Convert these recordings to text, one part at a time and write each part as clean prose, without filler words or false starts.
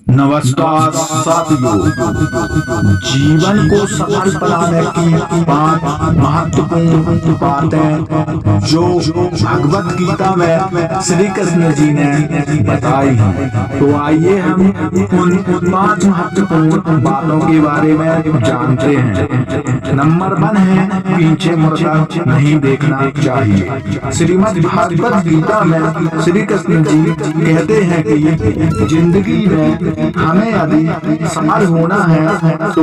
नमस्कार साथियों। जीवन को सफल बनाने की 5 महत्वपूर्ण बातें जो भगवत गीता में श्री कृष्ण जी ने बताई हैं, तो आइए हम उन 5 महत्वपूर्ण बातों के बारे में जानते हैं। नंबर 1 है पीछे मुड़कर नहीं देखना चाहिए। श्रीमद् भागवत गीता में श्री कृष्ण जी कहते हैं कि जिंदगी में हमें यदि सफल होना है तो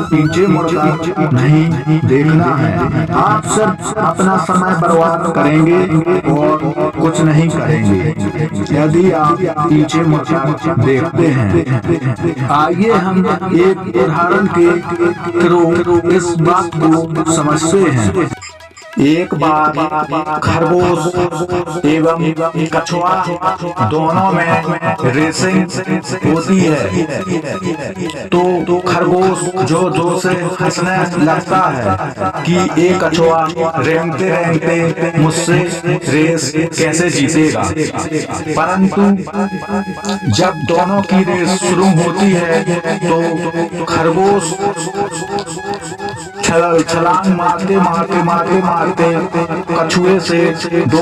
पीछे मुड़कर नहीं देखना है। आप सिर्फ अपना समय बर्बाद करेंगे और कुछ नहीं करेंगे यदि आप पीछे मुड़कर देखते हैं। आइए हम एक उदाहरण के थ्रू इस बात को समझते हैं। एक बार खरगोश एवं कछुआ दोनों में रेसिंग होती है, तो खरगोश जो से हंसने लगता है कि एक कछुआ रेंगते रेंगते मुझसे रेस कैसे जीतेगा। परंतु जब दोनों की रेस शुरू होती है तो खरगोश छलांग मारते मारते मारते मारते कछुए से 2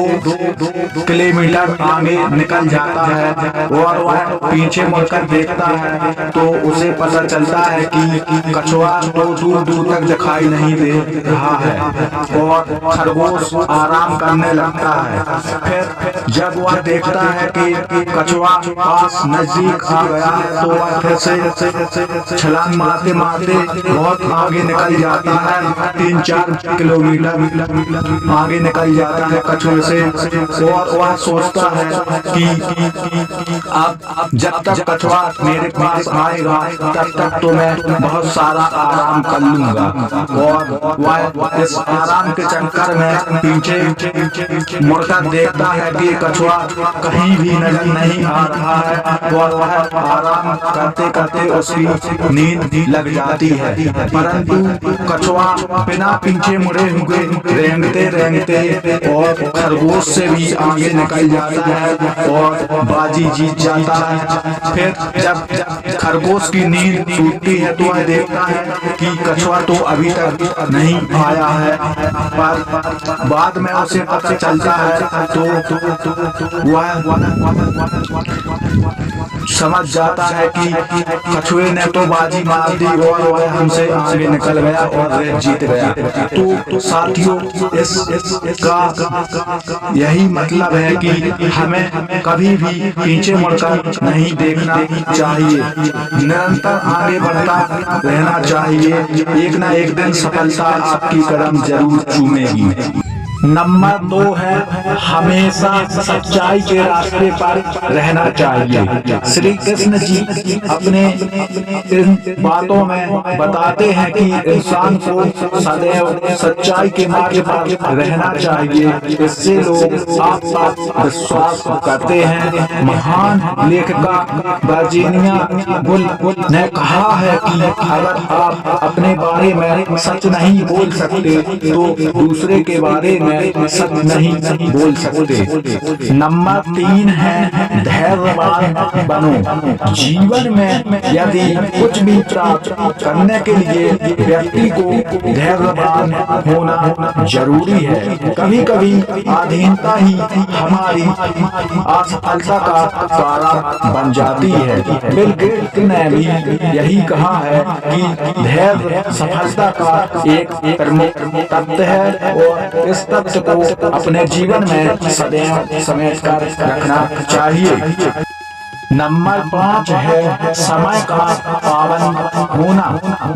किलोमीटर आगे निकल जाता है और वह पीछे मुड़कर देखता है तो उसे पता चलता है कि कछुआ तो दूर दूर तक दिखाई नहीं दे रहा है और खरगोश आराम करने लगता है। फिर जब वह देखता है कि कछुआ पास नजदीक आ गया तो वह फिर से छलांग मारते मारते बहुत आगे निकल जाता है। 3-4 किलोमीटर आगे निकल जाता है कछुए से और वह सोचता है कि अब जब तक कछुआ मेरे पास आएगा तब तक तो मैं बहुत सारा आराम कर लूंगा। और वह इस आराम के चक्कर में पीछे मुड़कर देखता है कि कछुआ कहीं भी नजर नहीं आ रहा है और वह आराम करते करते उसकी नींद लग जाती है। परंतु कछुआ बिना पीछे मुड़े हुए रेंगते रेंगते और खरगोश से भी आगे निकल जाता है और बाजी जीत जाता है। फिर जब खरगोश की नींद टूटती है तो वह देखता है कि कछुआ तो अभी तक नहीं आया है, पर बाद में उसे पता चलता है तो वह समझ जाता है कि कछुए ने तो बाजी मार दी और वह हमसे आगे निकल गया और रेस जीत गया। तो साथियों इसका यही मतलब है कि हमें कभी भी पीछे मुड़कर नहीं देखना चाहिए, निरंतर आगे बढ़ता रहना चाहिए। एक ना एक दिन सफलता आपकी कदम जरूर चूमेगी। नंबर 2 है हमेशा सच्चाई के रास्ते पर रहना चाहिए। श्री कृष्ण जी अपने इन बातों में बताते हैं कि इंसान को सदैव सच्चाई के मार्ग पर रहना चाहिए, इससे लोग आप पर विश्वास करते हैं। महान लेखिका वर्जीनिया वुल्फ ने कहा है कि अगर आप अपने बारे में सच नहीं बोल सकते तो दूसरे के बारे में सच नहीं बोल सकते। नंबर 3 है धैर्यवान बनो। जीवन में यदि कुछ भी प्राप्त करने के लिए व्यक्ति को धैर्यवान होना जरूरी है। कभी कभी अधीनता ही हमारी असफलता का कारण बन जाती है। बिल गेट्स ने भी यही कहा है कि धैर्य सफलता का एक प्रमुख तत्व है और इस तत्व को अपने जीवन में सदैव समेट कर रखना चाहिए। नंबर 5 है समय का पाबंद होना।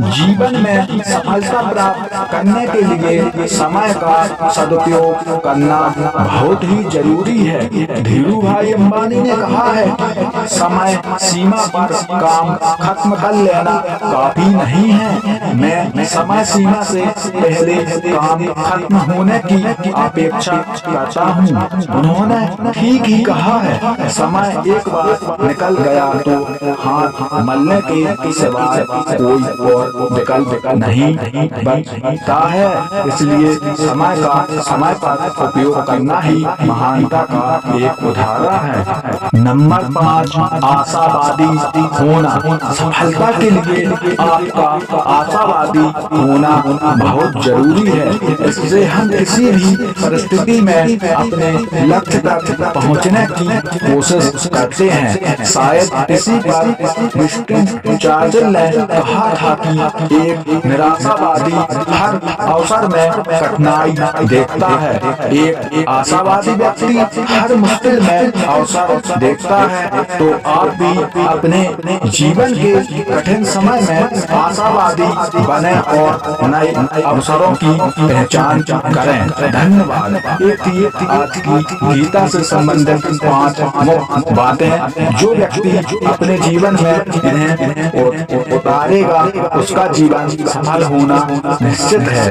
जीवन में सफलता प्राप्त करने के लिए समय का सदुपयोग करना बहुत ही जरूरी है। धीरू भाई अंबानी ने कहा है समय सीमा पर काम खत्म कर लेना काफी नहीं है, मैं समय सीमा से पहले काम खत्म होने की अपेक्षा करता हूँ। उन्होंने ठीक ही कहा है, समय एक बार निकल गया तो हाथ मलने के सिवाय कोई और विकल्प नहीं बनता है। इसलिए समय पर उपयोग करना ही महानता का एक उदाहरण है। नंबर 5, आशावादी होना। सफलता के लिए आपका आशावादी होना बहुत जरूरी है। इससे हम किसी भी परिस्थिति में अपने लक्ष्य तक पहुंचने की कोशिश करते हैं। शायद इसी पर विंस्टन चर्चिल ने कहा था कि एक निराशावादी हर अवसर में कठिनाई देखता है, एक आशावादी व्यक्ति हर मुश्किल में अवसर देखता है। तो आप भी अपने जीवन के कठिन समय में आशावादी बने और नए अवसरों की पहचान करें। धन्यवाद। आज की गीता से संबंधित 5 मुख्य बातें जो व्यक्ति अपने जीवन में इन्हें उतारेगा उसका जीवन सफल होना निश्चित है।